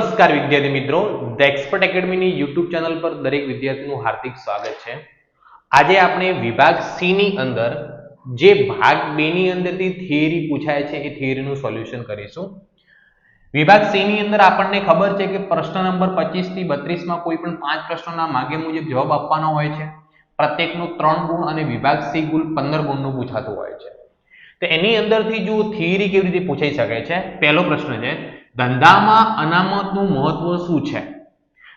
નમસ્કાર વિદ્યાર્થી મિત્રો, ધ એક્સપર્ટ એકેડમીની યુટ્યુબ ચેનલ પર દરેક વિદ્યાર્થીનું હાર્દિક સ્વાગત છે. આજે આપણે વિભાગ સી ની અંદર જે ભાગ 2 ની અંદરથી થિયરી પૂછાય છે એ થિયરીનું સોલ્યુશન કરીશું. વિભાગ સી ની અંદર આપણને ખબર છે કે પ્રશ્ન નંબર 25 થી 32 માં કોઈ પણ 5 પ્રશ્નોના માગે મુજબ જવાબ આપવાનો હોય છે. પ્રત્યેકનો 3 ગુણ અને વિભાગ સી કુલ 15 ગુણનું પૂછાતું હોય છે. તો એની અંદરથી જો થિયરી કેવી રીતે પૂછાઈ શકે છે, પહેલો પ્રશ્ન છે ધંધામાં અનામતનું મહત્વ શું છે?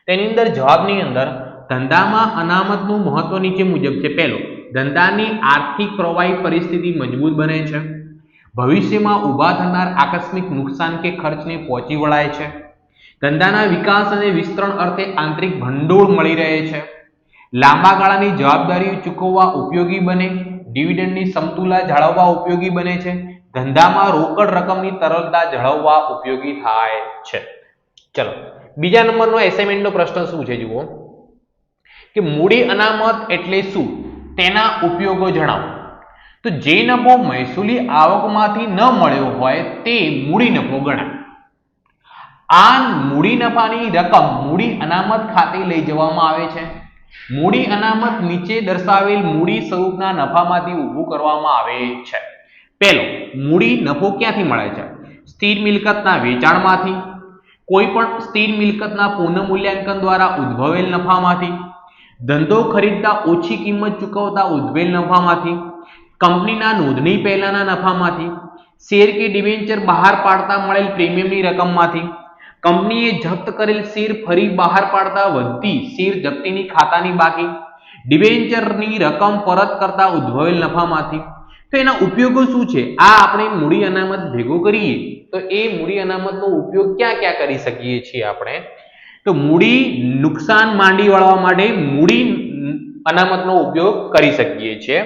તેની અંદર જવાબની અંદર ધંધામાં અનામતનું મહત્વ નીચે મુજબ છે. પહેલો, ધંધાની આર્થિક પ્રવાહી પરિસ્થિતિ મજબૂત બને છે. ભવિષ્યમાં ઊભા થનાર આકસ્મિક નુકસાન કે ખર્ચને પહોંચી વળાય છે. ધંધાના વિકાસ અને વિસ્તરણ અર્થે આંતરિક ભંડોળ મળી રહે છે. લાંબા ગાળાની જવાબદારીઓ ચૂકવવા ઉપયોગી બને. ડિવિડન્ડની સમતુલા જાળવવા ઉપયોગી બને છે. ધંધામાં રોકડ રકમની તરલતા જાળવવા ઉપયોગી થાય છે. ચલો, બીજા નંબરનો એસાઇનમેન્ટનો પ્રશ્ન શું છે જુઓ કે મૂડી અનામત એટલે શું, તેના ઉપયોગો જણાવો. તો જે નફો મહેસૂલી આવકમાંથી ન મળ્યો હોય તે મૂડી નફો ગણાય. આ મૂડી નફાની રકમ મૂડી અનામત ખાતે લઈ જવામાં આવે છે. મૂડી અનામત નીચે દર્શાવેલ મૂડી સ્વરૂપના નફામાંથી ઊભું કરવામાં આવે છે. પહેલો, મૂડી નફો ક્યાંથી મળે છે? સ્થિર મિલકતના વેચાણમાંથી, કોઈ પણ સ્થિર મિલકતના પુનઃમૂલ્યાંકન દ્વારા ઉદ્ભવેલ નફામાંથી, ધંધો ખરીદતા ઓછી કિંમત ચૂકવતા ઉદ્ભવેલ નફામાંથી, કંપનીના નોંધણી પહેલાના નફામાંથી, શેર કે ડિબેન્ચર બહાર પાડતા મળેલ પ્રીમિયમની રકમમાંથી, કંપનીએ જપ્ત કરેલ શેર ફરી બહાર પાડતા વધતી શેર જપ્તીની ખાતાની બાકી, ડિબેન્ચરની રકમ પરત કરતા ઉદ્ભવેલ નફામાંથી. તો એના ઉપયોગો શું છે? આ આપણે મૂડી અનામત ભેગો કરીએ તો એ મૂડી અનામતનો ઉપયોગ ક્યાં ક્યાં કરી શકીએ છીએ આપણે? તો મૂડી નુકસાન માંડી વળવા માટે મૂડી અનામતનો ઉપયોગ કરી શકીએ છીએ.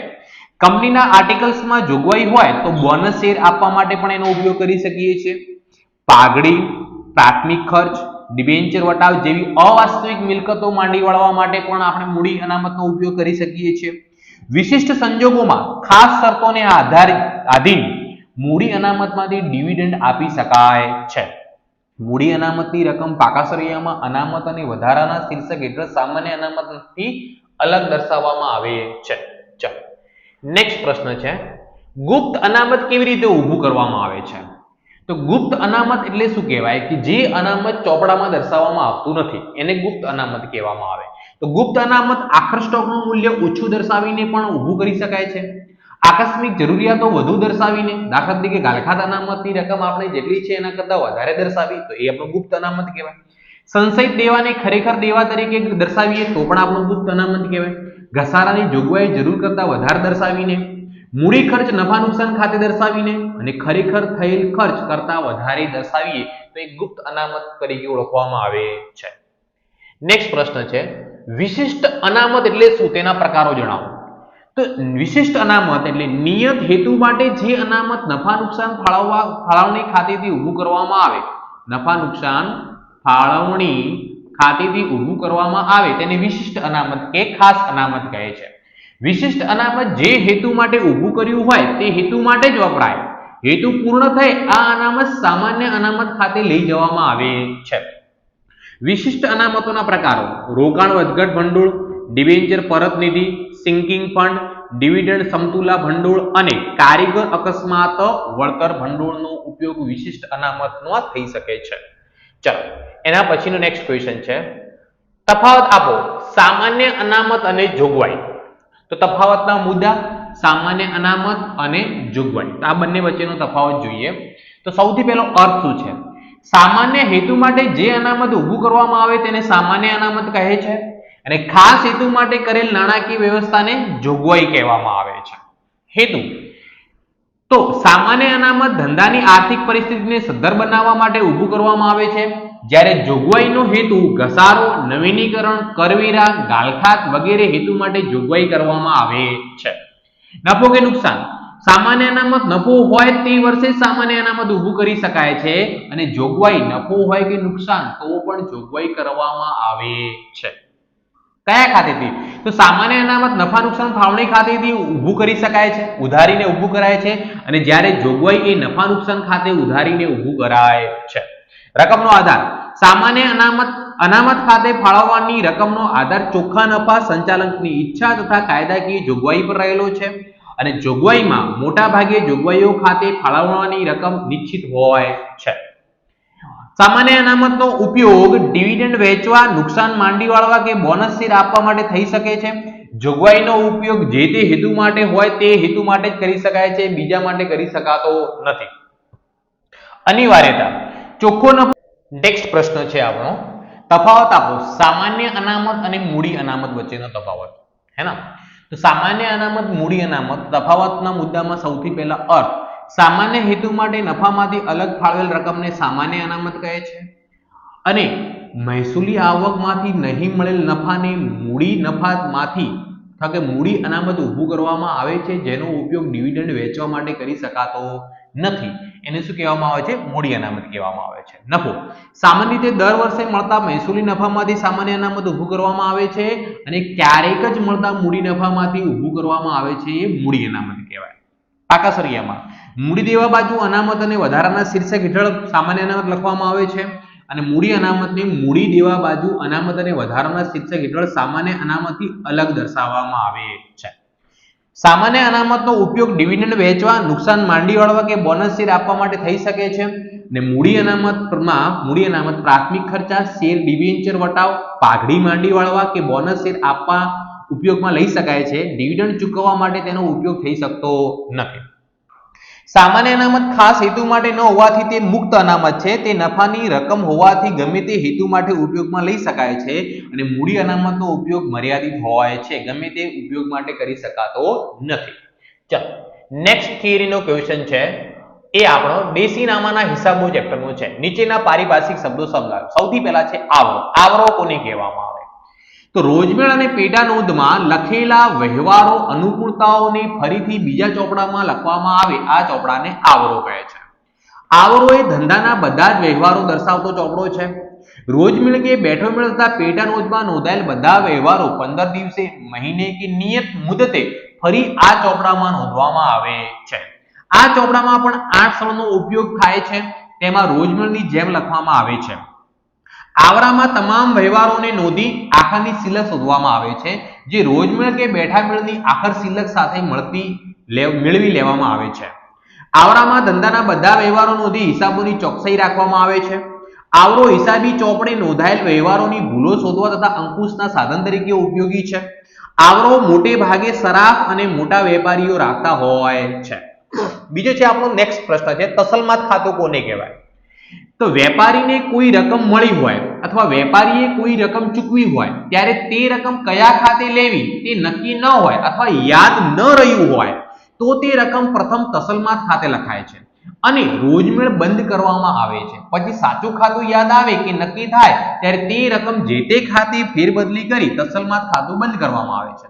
કંપનીના આર્ટિકલ્સમાં જોગવાઈ હોય તો બોનસ શેર આપવા માટે પણ એનો ઉપયોગ કરી શકીએ છીએ. પાઘડી, પ્રાથમિક ખર્ચ, ડિબેન્ચર વટાવ જેવી અવાસ્તવિક મિલકતો માંડી વળવા માટે પણ આપણે મૂડી અનામતનો ઉપયોગ કરી શકીએ છીએ. વિશિષ્ટ સંજોગોમાં ખાસ શરતોને આધીન મૂડી અનામતમાંથી ડિવિડન્ડ આપી શકાય છે. મૂડી અનામતની રકમ પાકા સળિયામાં અનામત અને વધારાના શીર્ષક હેઠળ સામાન્ય અનામતથી અલગ દર્શાવવામાં આવે છે. ચાલો, નેક્સ્ટ પ્રશ્ન છે ગુપ્ત અનામત કેવી રીતે ઊભું કરવામાં આવે છે? તો ગુપ્ત અનામત એટલે શું કહેવાય કે જે અનામત ચોપડામાં દર્શાવવામાં આવતું નથી એને ગુપ્ત અનામત કહેવામાં આવે. તો ગુપ્ત અનામત આખર સ્ટોકનું મૂલ્ય ઓછું દર્શાવીને પણ ઊભું કરી શકાય છે. આકસ્મિક જરૂરિયાતો વધુ દર્શાવીને, દાખલા તરીકે ગાલખાત અનામતની રકમ આપણે જેટલી છે એના કરતાં વધારે દર્શાવી તો એ આપણું ગુપ્ત અનામત કહેવાય. સંશયિત દેવાને ખરેખર દેવા તરીકે દર્શાવીએ તો પણ આપણું ગુપ્ત અનામત કહેવાય. ઘસારાની જોગવાઈ જરૂર કરતાં વધારે દર્શાવીને, મૂડી ખર્ચ નફા નુકસાન ખાતે દર્શાવીને અને ખરેખર થયેલ ખર્ચ કરતાં વધારે દર્શાવીએ તો એ ગુપ્ત અનામત તરીકે ઓળખવામાં આવે છે. નેક્સ્ટ પ્રશ્ન છે વિશિષ્ટ અનામત એટલે શું, તેના પ્રકારો જણાવો. તો વિશિષ્ટ અનામત એટલે નિયત હેતુ માટે જે અનામત નફા નુકસાન ફાળવણી ખાતેથી ઊભું કરવામાં આવે, નફા નુકસાન ફાળવણી ખાતેથી ઊભું કરવામાં આવે તેને વિશિષ્ટ અનામત કે ખાસ અનામત કહે છે. વિશિષ્ટ અનામત જે હેતુ માટે ઊભું કર્યું હોય તે હેતુ માટે જ વપરાય. હેતુ પૂર્ણ થઈ આ અનામત સામાન્ય અનામત ખાતે લઈ જવામાં આવે છે. વિશિષ્ટ અનામતોના પ્રકારો: રોકાણ વધઘટ ભંડોળ, ડિબેન્ચર પરત નિધિ, સિંકિંગ ફંડ, ડિવિડન્ડ સમતુલા ભંડોળ અને કારીગર અકસ્માત વળતર ભંડોળનો ઉપયોગ વિશિષ્ટ અનામતમાં થઈ શકે છે. ચાલો, એના પછીનો નેક્સ્ટ ક્વેશ્ચન છે તફાવત આપો સામાન્ય અનામત અને જોગવાઈ. તો તફાવતના મુદ્દા સામાન્ય અનામત અને જોગવાઈ, આ બંને વચ્ચેનો તફાવત જોઈએ. તો સૌથી પહેલો અર્થ શું છે? સામાન્ય હેતુ માટે જે અનામત ઊભું કરવામાં આવે તેને સામાન્ય અનામત કહે છે અને ખાસ હેતુ માટે કરેલ નાણાકીય વ્યવસ્થાને જોગવાઈ કહેવામાં આવે છે. હેતુ: તો સામાન્ય અનામત ધંધાની આર્થિક પરિસ્થિતિને સદ્ધર બનાવવા માટે ઊભું કરવામાં આવે છે, જ્યારે જોગવાઈનો હેતુ ઘસારો, નવીનીકરણ, કરવેરા, ગાલખાત વગેરે હેતુ માટે જોગવાઈ કરવામાં આવે છે. નફો કે નુકસાન: સામાન્ય અનામત નફો હોય તે વર્ષે સામાન્ય અનામત ઊભું કરી શકાય છે અને જોગવાઈ નફો હોય કે નુકસાન તો પણ જોગવાઈ કરવામાં આવે છે. કયા ખાતેથી? તો સામાન્ય અનામત નફા નુકસાન ફાળવણી ખાતેથી ઊભું કરી શકાય છે, ઉધારીને ઊભું કરાય છે, અને જ્યારે જોગવાઈ એ નફા નુકસાન ખાતે ઉધારીને ઊભું કરાય છે. રકમનો આધાર: સામાન્ય અનામત ખાતે ફાળવવાની રકમનો આધાર ચોખ્ખા નફા, સંચાલકની ઈચ્છા તથા કાયદાકીય જોગવાઈ પર રહેલો છે અને જોગવાઈમાં મોટા ભાગે જોગવાઈઓ ખાતે ફાળવવાની રકમ નિશ્ચિત હોય છે. સામાન્ય અનામતનો ઉપયોગ ડિવિડન્ડ વહેંચવા, નુકસાન માંડી વાળવા કે બોનસ શેર આપવા માટે થઈ શકે છે. જોગવાઈનો ઉપયોગ જે તે હેતુ માટે હોય તે હેતુ માટે જ કરી શકાય છે, બીજા માટે કરી શકાતો નથી. અનિવાર્યતા, ચોખ્ખો નફો. નેક્સ્ટ પ્રશ્ન છે આપણો, તફાવત આપો સામાન્ય અનામત અને મૂડી અનામત વચ્ચેનો તફાવત. હે ના? તો સામાન્ય અનામત, મૂડી અનામત, તફાવતના મુદ્દામાં સૌથી પહેલા અર્થ. સામાન્ય હેતુ માટે નફામાંથી અલગ ફાળવેલ રકમને સામાન્ય અનામત કહે છે અને મહેસૂલી આવકમાંથી નહીં મળેલ નફાને મૂડી નફામાંથી કે મૂડી અનામત ઊભું કરવામાં આવે છે, જેનો ઉપયોગ ડિવિડન્ડ વેચવા માટે કરી શકાતો નથી. એને શું કહેવામાં આવે છે? મૂડી અનામત કહેવામાં આવે છે. નફો, સામાન્ય રીતે દર વર્ષે મળતા મહેસૂલી નફામાંથી સામાન્ય અનામત ઊભું કરવામાં આવે છે અને ક્યારેક જ મળતા મૂડી નફામાંથી ઊભું કરવામાં આવે છે, એ મૂડી અનામત કહેવાય. પાકાસરિયામાં મૂડી દેવા બાજુ અનામત અને વધારાના શીર્ષક હેઠળ સામાન્ય અનામત લખવામાં આવે છે અને મૂડી અનામતને મૂડી દેવા બાજુ અનામત અને વધારાના શીર્ષક હેઠળ સામાન્ય અનામતથી અલગ દર્શાવવામાં આવે છે. સામાન્ય અનામતનો ઉપયોગ ડિવિડન્ડ વહેંચવા, નુકસાન માંડી વાળવા કે બોનસ શેર આપવા માટે થઈ શકે છે અને મૂડી અનામત પ્રાથમિક ખર્ચા, શેર ડિબેન્ચર વટાવ, પાઘડી માંડી વાળવા કે બોનસ શેર આપવા ઉપયોગમાં લઈ શકાય છે. ડિવિડન્ડ ચૂકવવા માટે તેનો ઉપયોગ થઈ શકતો નથી. સામાન્ય અનામત ખાસ હેતુ માટે ન હોવાથી તે મુક્ત અનામત છે. તે નફાની રકમ હોવાથી ગમે તે હેતુ માટે ઉપયોગમાં લઈ શકાય છે અને મૂડી અનામતનો ઉપયોગ મર્યાદિત હોય છે, ગમે તે ઉપયોગ માટે કરી શકાતો નથી. ચાલો નેક્સ્ટ થિયરીનો ક્વેશ્ચન છે, એ આપણો દેશીનામાના હિસાબો ચેપ્ટરનો છે. નીચેના પારિભાષિક શબ્દો સમજાવો. સૌથી પહેલા છે આવરો. આવરો કોને કહેવામાં આવે? તો રોજમેળ અને પેટા નોંધમાં લખેલા વ્યવહારો અનુકૂળતાઓને ફરીથી બીજા ચોપડામાં લખવામાં આવે, આ ચોપડાને આવરો કહે છે. આવરો એ ધંધાના બધા જ વ્યવહારો દર્શાવતો ચોપડો છે. રોજમેળ કે બેઠો મેળ તથા પેટા નોંધમાં નોંધાયેલ બધા વ્યવહારો 15 દિવસે, મહિને કે નિયત મુદતે ફરી આ ચોપડામાં નોંધવામાં આવે છે. આ ચોપડામાં પણ 8 સ્થળનો ઉપયોગ થાય છે, તેમાં રોજમેળની જેમ લખવામાં આવે છે. આવરામાં તમામ વ્યવહારોને નોંધી આખરની સિલક શોધવામાં આવે છે, જે રોજમેળ કે બેઠા મેળની આખર સિલક સાથે મેળવી લેવામાં આવે છે. આવરામાં ધંધાના બધા વ્યવહારો નોંધી હિસાબોની ચોકસાઈ રાખવામાં આવે છે. આવરો હિસાબી ચોપડે નોંધાયેલ વ્યવહારોની ભૂલો શોધવા તથા અંકુશના સાધન તરીકે ઉપયોગી છે. આવરો મોટે ભાગે સરાફ અને મોટા વેપારીઓ રાખતા હોય છે. બીજો છે આપણો નેક્સ્ટ પ્રશ્ન છે, તસલમાત ખાતું કોને કહેવાય? તો વેપારીને કોઈ રકમ મળી હોય અથવા વેપારીએ કોઈ રકમ ચૂકવી હોય ત્યારે તે રકમ કયા ખાતે લેવી તે નક્કી ન હોય અથવા યાદ ન રહ્યું હોય તો તે રકમ પ્રથમ તસલમાત ખાતે લખાય છે અને રોજમેળ બંધ કરવામાં આવે છે. પછી સાચું ખાતું યાદ આવે કે નક્કી થાય ત્યારે તે રકમ જે તે ખાતે ફેરબદલી કરી તસલમાત ખાતું બંધ કરવામાં આવે છે.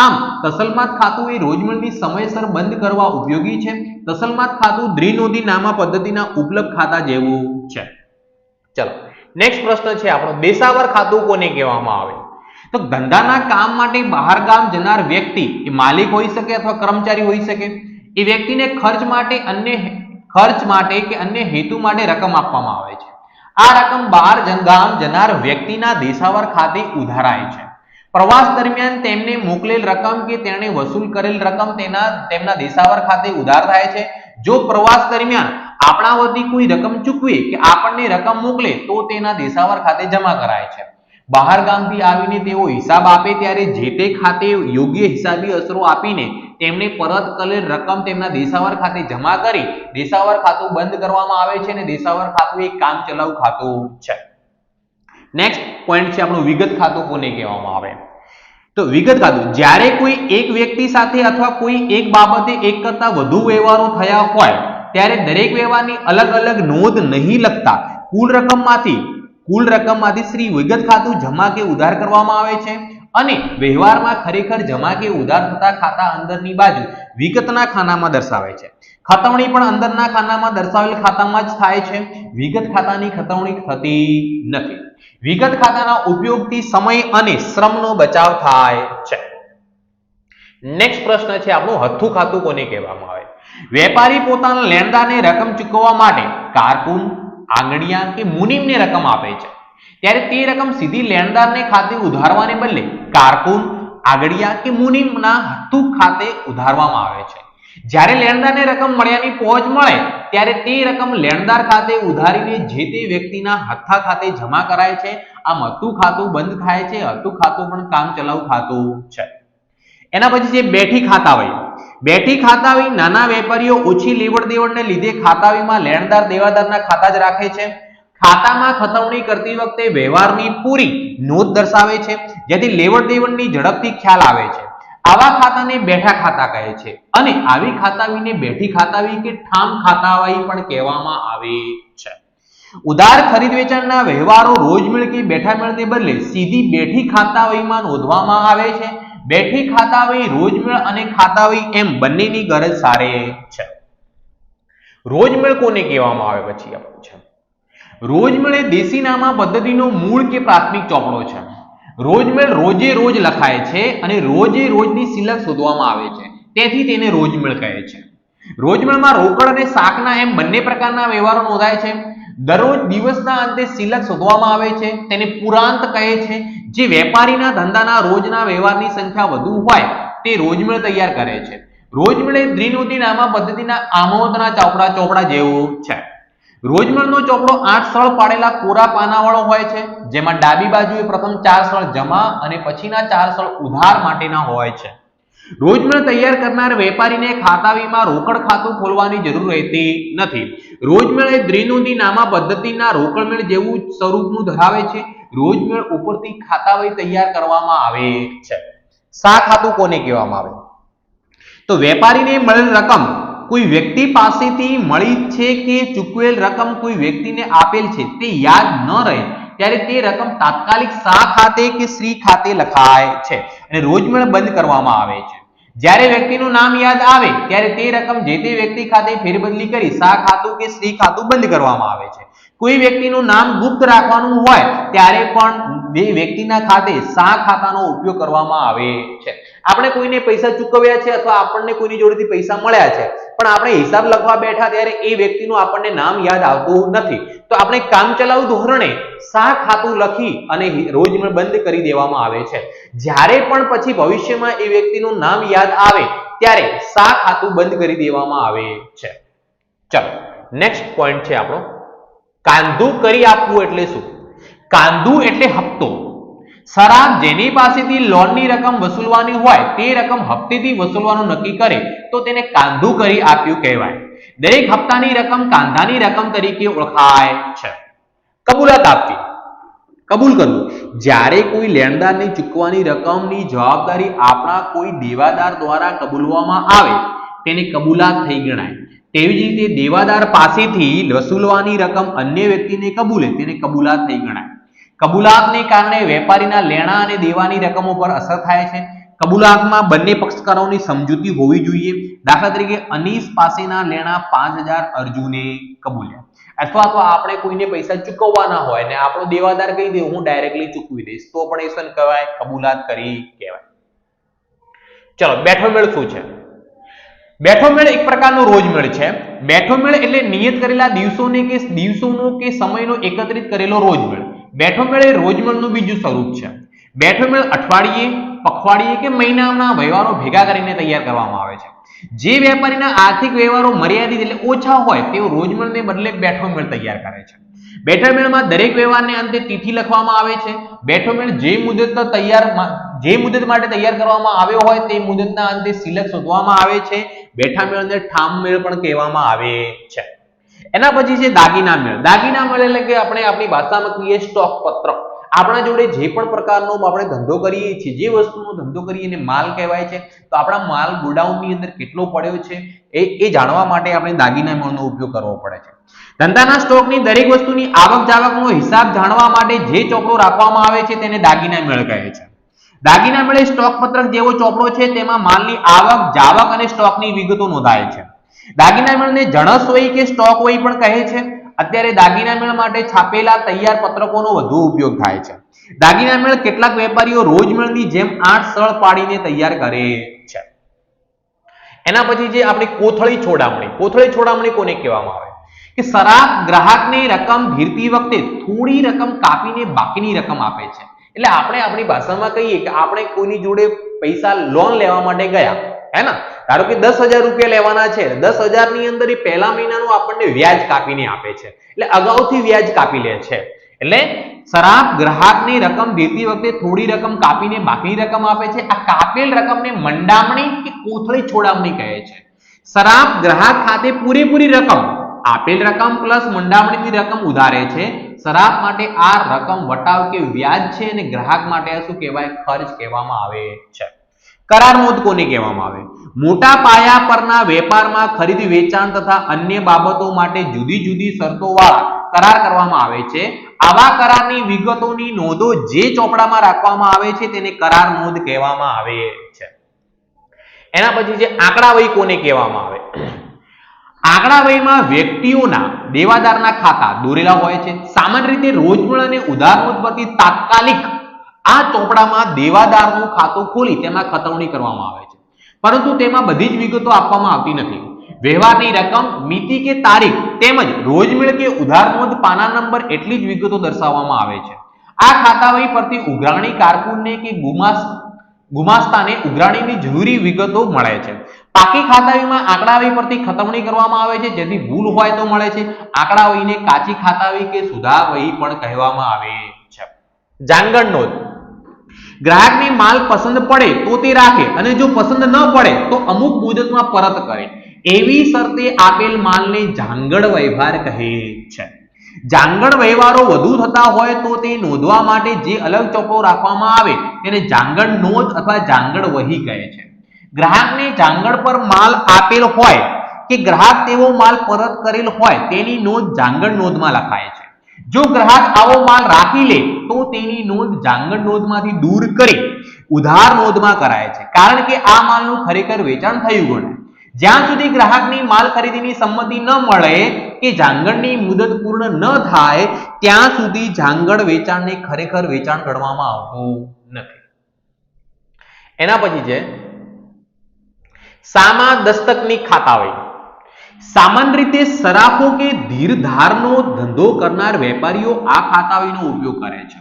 આમ તસલમાત ખાતું એ રોજમેળની સમયસર બંધ કરવા ઉપયોગી છે. તસલમાત ખાતું દ્વિનોંધી નામા પદ્ધતિના ઉપલબ્ધ ખાતા જેવું છે. ચલો નેક્સ્ટ પ્રશ્ન છે આપણો, દેશાવર ખાતું કોને કહેવામાં આવે? તો ધંધાના કામ માટે બહાર ગામ જનાર વ્યક્તિ એ માલિક હોઈ શકે અથવા કર્મચારી હોઈ શકે. એ વ્યક્તિને ખર્ચ માટે કે અન્ય હેતુ માટે રકમ આપવામાં આવે છે. આ રકમ બહાર ગામ જનાર વ્યક્તિના દેશાવર ખાતે ઉધારાય છે. પ્રવાસ દરમિયાન તેમને મોકલેલ રકમ કે તેણે વસૂલ કરેલ રકમ તેમના દેશાવર ખાતે ઉધાર થાય છે. જો પ્રવાસ દરમિયાન આપણા વતી કોઈ રકમ ચૂકવે કે આપણને રકમ મોકલે તો તેના દેશાવર ખાતે જમા કરાય છે. બહાર ગામથી આવીને તેઓ હિસાબ આપે ત્યારે જે તે ખાતે યોગ્ય હિસાબી અસરો આપીને તેમને પરત કરેલ રકમ તેમના દેશાવર ખાતે જમા કરી દેશાવર ખાતું બંધ કરવામાં આવે છે અને દેશાવર ખાતું એક કામચલાઉ ખાતું છે. નેક્સ્ટ પોઈન્ટ છે આપણું વિગત ખાતું કોને કહેવામાં આવે? તો વિગત ખાતું જ્યારે કોઈ એક વ્યક્તિ સાથે અથવા કોઈ એક બાબતે એક કરતા વધુ વ્યવહારો થયા હોય ત્યારે દરેક વ્યવહારની અલગ અલગ નોંધ નહીં લખતા કુલ રકમમાંથી શ્રી વિગત ખાતું જમા કે ઉધાર કરવામાં આવે છે અને વ્યવહારમાં ખરેખર જમા કે ઉધાર થતા ખાતા અંદરની બાજુ વિગતના ખાનામાં દર્શાવે છે. ખતવણી પણ અંદરના ખાનામાં દર્શાવેલ ખાતામાં જ થાય છે. વિગત ખાતાની ખતવણી થતી નથી. વિગત ખાતાના ઉપયોગથી સમય અને શ્રમનો બચાવ થાય છે. નેક્સ્ટ પ્રશ્ન છે આપણું હથ્થું ખાતું કોને કહેવામાં આવે? વેપારી પોતાના લેણદારને રકમ ચૂકવવા માટે કારકુન, આંગડિયા કે મુનિમને રકમ આપે છે ત્યારે તે રકમ સીધી લેણદારને ખાતે ઉધારવાને બદલે કારકુન, આગડિયા કે મુનિમના હથ્થુ ખાતે ઉધારવામાં આવે છે. જ્યારે લેણદારને રકમ મળ્યાની પહોંચ મળે ત્યારે તે રકમ લેણદાર ખાતે ઉધારીને જે તે વ્યક્તિના હથ્થા ખાતે જમા કરાય છે. આમ હથ્થુ ખાતું બંધ થાય છે. હથ્થુ ખાતું પણ કામ ચલાઉ ખાતું છે. એના પછી છે બેઠી ખાતાવહી. બેઠી ખાતાવહી નાના વેપારીઓ ઓછી લેવડ દેવડને લીધે ખાતાવહીમાં લેણદાર દેવાદારના ખાતા જ રાખે છે. ખાતામાં ખતવણી કરતી વખતે વ્યવહારની પૂરી નોંધ દર્શાવે છે જેથી લેવડ દેવડની ઝડપથી ખ્યાલ આવે છે. આવા ખાતાને બેઠા ખાતા કહે છે અને આવી ખાતાવહીને બેઠી ખાતાવહી કે ઠામ ખાતાવહી પણ કહેવામાં આવે છે. ઉધાર ખરીદ વેચાણના વ્યવહારો રોજમેળ કે બેઠા મેળને બદલે સીધી બેઠી ખાતાવહીમાં નોંધવામાં આવે છે. બેઠી ખાતાવહી રોજમેળ અને ખાતાવહી એમ બંનેની ગરજ સારે છે. રોજમેળ કોને કહેવામાં આવે પછી આપણું છે. રોજમેળ એ દેશી નામા પદ્ધતિનો મૂળ કે પ્રાથમિક ચોપડો છે. રોજમેળ રોજે રોજ લખાય છે અને રોજે રોજની સિલક શોધવામાં આવે છે તેથી તેને રોજમેળ કહે છે. રોજમેળમાં રોકડ અને શાકના એમ બંને પ્રકારના વ્યવહારો નોંધાય છે. દરરોજ દિવસના અંતે સિલક શોધવામાં આવે છે તેને પુરાંત કહે છે. જે વેપારીના ધંધાના રોજના વ્યવહારની સંખ્યા વધુ હોય તે રોજમેળ તૈયાર કરે છે. રોજમેળ એ દ્વિનોંધી નામા પદ્ધતિના આમોદના ચોપડા જેવું છે. રોજમેળનો ચોપડો 8 સળ પાડેલા કોરા પાનાવાળો હોય છે જેમાં ડાબી બાજુએ પ્રથમ 4 સળ જમા અને પછીના 4 સળ ઉધાર માટેના હોય છે. રોજમેળ તૈયાર કરનાર વેપારીને ખાતાવહીમાં રોકડ ખાતું ખોલવાની જરૂર રહેતી નથી. રોજમેળ એ દ્વિનોંધી નામા પદ્ધતિના રોકડમેળ જેવું સ્વરૂપનું ધરાવે છે. રોજમેળ ઉપરથી ખાતાવહી તૈયાર કરવામાં આવે છે. શા ખાતું કોને કહેવામાં આવે? તો વેપારીને મળેલ રકમ કોઈ વ્યક્તિ પાસેથી મળી છે કે ચૂકવેલ રકમ કોઈ વ્યક્તિને આપેલ છે તે યાદ ન રહે ત્યારે તે રકમ તાત્કાલિક શા ખાતે કે શ્રી ખાતે લખાય છે અને રોજમેળ બંધ કરવામાં આવે છે. જ્યારે વ્યક્તિનું નામ યાદ આવે ત્યારે તે રકમ જે તે વ્યક્તિ ખાતે ફેરબદલી કરી શા ખાતું કે શ્રી ખાતું બંધ કરવામાં આવે છે. કોઈ વ્યક્તિનું નામ ગુપ્ત રાખવાનું હોય ત્યારે પણ એ વ્યક્તિના ખાતે શા ખાતાનો ઉપયોગ કરવામાં આવે છે. આપણે કોઈને પૈસા ચૂકવ્યા છે અથવા આપણને કોઈની જોડેથી પૈસા મળ્યા છે પણ આપણે હિસાબ લખવા બેઠા ત્યારે એ વ્યક્તિનું આપણને નામ યાદ આવતું નથી તો આપણે કામચલાઉ ધોરણે શા ખાતું લખી અને રોજમેળ બંધ કરી દેવામાં આવે છે. જ્યારે પણ પછી ભવિષ્યમાં એ વ્યક્તિનું નામ યાદ આવે ત્યારે શા ખાતું બંધ કરી દેવામાં આવે છે. ચલો નેક્સ્ટ પોઈન્ટ છે આપણો કાંધું કરી આપવું એટલે શું? કાંધું એટલે હપ્તો. સરાફ જેની પાસેથી લોનની રકમ વસૂલવાની હોય તે રકમ હપ્તેથી વસૂલવાનું નક્કી કરે તો તેને કાંધું કરી આપ્યું કહેવાય. દરેક હપ્તાની રકમ કાંધાની રકમ તરીકે ઓળખાય છે. કબૂલાત આપવી, કબૂલ કરવું. જ્યારે કોઈ લેણદારને ચૂકવવાની રકમની જવાબદારી આપણા કોઈ દેવાદાર દ્વારા કબૂલવામાં આવે તેને કબૂલાત થઈ ગણાય. તેવી જ રીતે દેવાદાર પાસેથી વસૂલવાની રકમ અન્ય વ્યક્તિને કબૂલે તેને કબૂલાત થઈ ગણાય. કબૂલાતને કારણે વેપારીના લેણા અને દેવાની રકમો પર અસર થાય છે. કબૂલાતમાં બંને પક્ષકારોની સમજૂતી હોવી જોઈએ. દાખલા તરીકે અનીસ પાસેના લેણા 5000 અર્જુને કબૂલ્યા અથવા તો આપણે કોઈને પૈસા ચૂકવવાના હોય ને આપણો દેવાદાર કહી દે હું ડાયરેક્ટલી ચૂકવી દઈશ તો પણ એ શું કહેવાય? કબૂલાત કરી કહેવાય. ચલો બેઠો મેળ શું છે? બેઠો મેળ એક પ્રકારનો રોજમેળ છે. બેઠો મેળ એટલે નિયત કરેલા દિવસોનો કે સમયનો એકત્રિત કરેલો રોજમેળ. બેઠો મેળ એ રોજમેળનું બીજું સ્વરૂપ છે. બેઠો મેળ અઠવાડિયે, પખવાડિયે કે મહિનાના વ્યવહારો ભેગા કરીને તૈયાર કરવામાં આવે છે. જે વેપારીના આર્થિક વ્યવહારો મર્યાદિત એટલે ઓછા હોય તેઓ રોજમેળને બદલે બેઠો મેળ તૈયાર કરે છે. બેઠો મેળમાં દરેક વ્યવહારને અંતે તિથિ લખવામાં આવે છે. બેઠો મેળ જે મુદત માટે તૈયાર કરવામાં આવ્યો હોય તે મુદતના અંતે સિલક શોધવામાં આવે છે. બેઠા મેળને ઠામ મેળ પણ કહેવામાં આવે છે. એના પછી છે દાગીના મેળ. દાગીના મેળ એટલે કે આપણે આપણી ભાષામાં કહીએ સ્ટોક પત્રક. આપણા જોડે જે પણ પ્રકારનો આપણે ધંધો કરીએ છીએ, જે વસ્તુનો ધંધો કરીએ એને માલ કહેવાય છે. તો આપણા માલ ગોડાઉનની અંદર કેટલો પડ્યો છે એ જાણવા માટે આપણે દાગીના મેળનો ઉપયોગ કરવો પડે છે. ધંધાના સ્ટોકની દરેક વસ્તુની આવક જાવકનો હિસાબ જાણવા માટે જે ચોપડો રાખવામાં આવે છે તેને દાગીના મેળ કહે છે. દાગીના મેળ સ્ટોક પત્રક જેવો ચોપડો છે તેમાં માલની આવક જાવક અને સ્ટોકની વિગતો નોંધાય છે. દાગીના મેળને જણસ વહી કે સ્ટોક વહી પણ કહે છે. અત્યારે દાગીના મેળ માટે છાપેલા તૈયાર પત્રકોનો વધુ ઉપયોગ થાય છે. દાગીના મેળ કેટલાક વેપારીઓ રોજમેળની જેમ 8 સળ પાડીને તૈયાર કરે છે. એના પછી જે આપણી કોથળી છોડામણી. કોથળી છોડામણી કોને કહેવામાં આવે? કે સરાફ ગ્રાહકને રકમ ધીરતી વખતે થોડી રકમ કાપીને બાકીની રકમ આપે છે. એટલે આપણે આપણી ભાષામાં કહીએ કે આપણે કોઈની જોડે પૈસા લોન લેવા માટે ગયા, હે ને, ધારો કે 10,000 રૂપિયા લેવાના છે, 10,000 ની અંદર એ પહેલા મહિનાનું આપણને વ્યાજ કાપીને આપે છે, એટલે અગાઉથી વ્યાજ કાપી લે છે. એટલે સરાફ ગ્રાહકની રકમ દેતી વખતે થોડી રકમ કાપીને બાકીની રકમ આપે છે. આ કાપેલ રકમને મંડામણી કે કોથળી છોડામણી કહે છે. સરાફ ગ્રાહક ખાતે પૂરેપૂરી રકમ, આપેલ રકમ પ્લસ મંડામણીની રકમ ઉધારે છે. સરાફ માટે આ રકમ વટાવ કે વ્યાજ છે અને ગ્રાહક માટે શું કહેવાય? ખર્ચ કહેવામાં આવે છે. કરાર નોંધ કોને કહેવામાં આવે? મોટા પાયા પરના વેપારમાં ખરીદ વેચાણ તથા અન્ય બાબતો માટે જુદી જુદી શરતોવાળા કરાર કરવામાં આવે છે. આવા કરારની વિગતોની નોંધો જે ચોપડામાં રાખવામાં આવે છે તેને કરાર નોંધ કહેવામાં આવે છે. એના પછી જે આંકડાવહી કોને કહેવામાં આવે? આંકડાવહીમાં વ્યક્તિઓના દેવાદારના ખાતા દોરેલા હોય છે. સામાન્ય રીતે રોજબરોજ અને ઉધાર નોંધ પરથી તાત્કાલિક આ ચોપડામાં દેવાદારનું ખાતું ખોલી તેમાં ખતવણી કરવામાં આવે છે, પરંતુ તેમાં બધી જ વિગતો આપવામાં આવતી નથી. વ્યવહારની રકમ, મિતિ કે તારીખ તેમજ રોજમેળ કે ઉધાર નોંધ પાના નંબર એટલી જ વિગતો દર્શાવવામાં આવે છે. આ ખાતાવહી પરથી ઉઘરાણી કારકુનને કે ગુમાસ્તાને ઉઘરાણીની જરૂરી વિગતો મળે છે. પાકી ખાતાવહીમાં આંકડાવહી પરથી ખતવણી કરવામાં આવે છે, જેથી ભૂલ હોય તો મળે છે. આંકડાવહીને કાચી ખાતાવહી કે સુધાવહી પણ કહેવામાં આવે છે. જાંગણ નોંધ, ગ્રાહકને માલ પસંદ પડે તો તે રાખે અને જો પસંદ ન પડે તો અમુક મુદતમાં પરત કરે, એવી શરતે આપેલ માલને જાંગડ વ્યવહાર કહે છે. જાંગડ વ્યવહારો વધુ થતા હોય તો તે નોંધવા માટે જે અલગ ચોપડો રાખવામાં આવે તેને જાંગડ નોંધ અથવા જાંગડ વહી કહે છે. ગ્રાહકને જાંગડ પર માલ આપેલ હોય કે ગ્રાહક તેવો માલ પરત કરેલ હોય તેની નોંધ જાંગડ નોંધમાં લખાય છે. જો ગ્રાહક આવો માલ રાખી લે તો તેની નોંધ જાંગડ નોંધમાંથી દૂર કરી ઉધાર નોંધમાં કરાય છે, કારણ કે આ માલનું ખરેખર વેચાણ થયું ગણાય. જ્યાં સુધી ગ્રાહકની માલ ખરીદીની સંમતિ ન મળે કે જાંગડની મુદત પૂર્ણ ન થાય ત્યાં સુધી જાંગડ વેચાણને ખરેખર વેચાણ ગણવામાં આવતું નથી. એના પછી છે સામા દસ્તકની ખાતાવહી. સામાન્ય રીતે સરાફો કે ધીરધારનો ધંધો કરનાર વેપારીઓ આ ખાતાવહીનો ઉપયોગ કરે છે.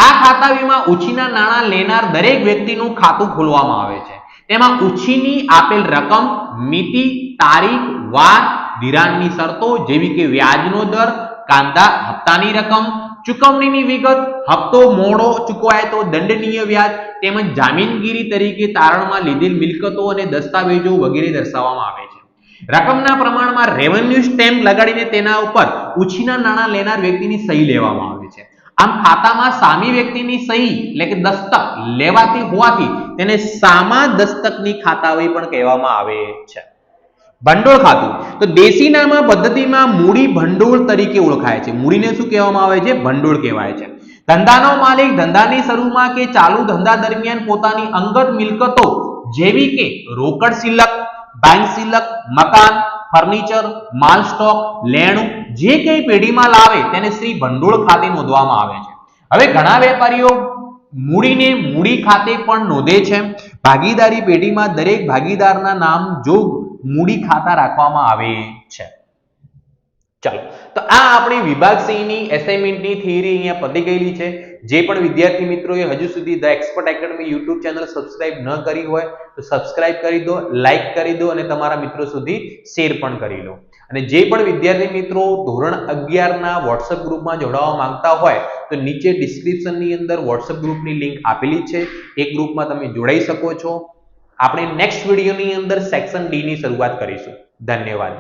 આ ખાતાવહીમાં ઉછીના નાણાં લેનાર દરેક વ્યક્તિનું ખાતું ખોલવામાં આવે છે. તેમાં ઉછીની આપેલ રકમ, મિતિ, તારીખ, વાર, ધિરાણની શરતો જેવી કે વ્યાજનો દર, કાંદા હપ્તાની રકમ, ચૂકવણીની વિગત, હપ્તો મોડો ચૂકવાય તો દંડનીય વ્યાજ તેમજ જામીનગીરી તરીકે તારણમાં લીધેલ મિલકતો અને દસ્તાવેજો વગેરે દર્શાવવામાં આવે છે. રકમના પ્રમાણમાં રેવન્યુ સ્ટેમ્પ લગાડીને તેના ઉપર ઉછીના નાણાં લેનાર વ્યક્તિની સહી લેવામાં આવે છે. આમ ખાતામાં સામી વ્યક્તિની સહી એટલે કે દસ્તક લેવાતી હોવાથી તેને સામા દસ્તકની ખાતાવહી પણ કહેવામાં આવે છે. ભંડોળ ખાતું, તો દેશી નામા પદ્ધતિમાં મૂડી ભંડોળ તરીકે ઓળખાય છે. મૂડીને શું કહેવામાં આવે છે? ભંડોળ કહેવાય છે. ધંધાનો માલિક ધંધાની શરૂઆતમાં કે ચાલુ ધંધા દરમિયાન પોતાની અંગત મિલકતો જેવી કે રોકડ શિલ્લક, બેંક શિલ્લક, મકાન, ફર્નિચર, માલ સ્ટોક, લેણું જે કંઈ પેઢીમાં લાવે તેને શ્રી ભંડોળ ખાતે નોંધવામાં આવે છે. હવે ઘણા વેપારીઓ મૂડીને મૂડી ખાતે પણ નોંધે છે. ભાગીદારી પેઢીમાં દરેક ભાગીદારના નામ જોગ મૂડી ખાતા રાખવામાં આવે છે. ચાલો, તો આ આપણી વિભાગ સી ની એસાઇનમેન્ટની થિયરી અહીંયા પતી ગયેલી છે. જે પણ વિદ્યાર્થી મિત્રોએ હજુ સુધી the expert academy YouTube channel subscribe ન કરી હોય તો સબસ્ક્રાઇબ કરી દો, લાઈક કરી દો અને તમારા મિત્રો સુધી શેર પણ કરી લો. અને જે પણ વિદ્યાર્થી મિત્રો ધોરણ 11 ના WhatsApp ગ્રુપમાં જોડાવા માંગતા હોય તો નીચે ડિસ્ક્રિપ્શનની અંદર WhatsApp ગ્રુપની લિંક આપેલી છે. એ ગ્રુપમાં તમે જોડાઈ શકો છો. આપણે નેક્સ્ટ વિડીયોની અંદર સેક્શન ડી ની શરૂઆત કરીશું. ધન્યવાદ.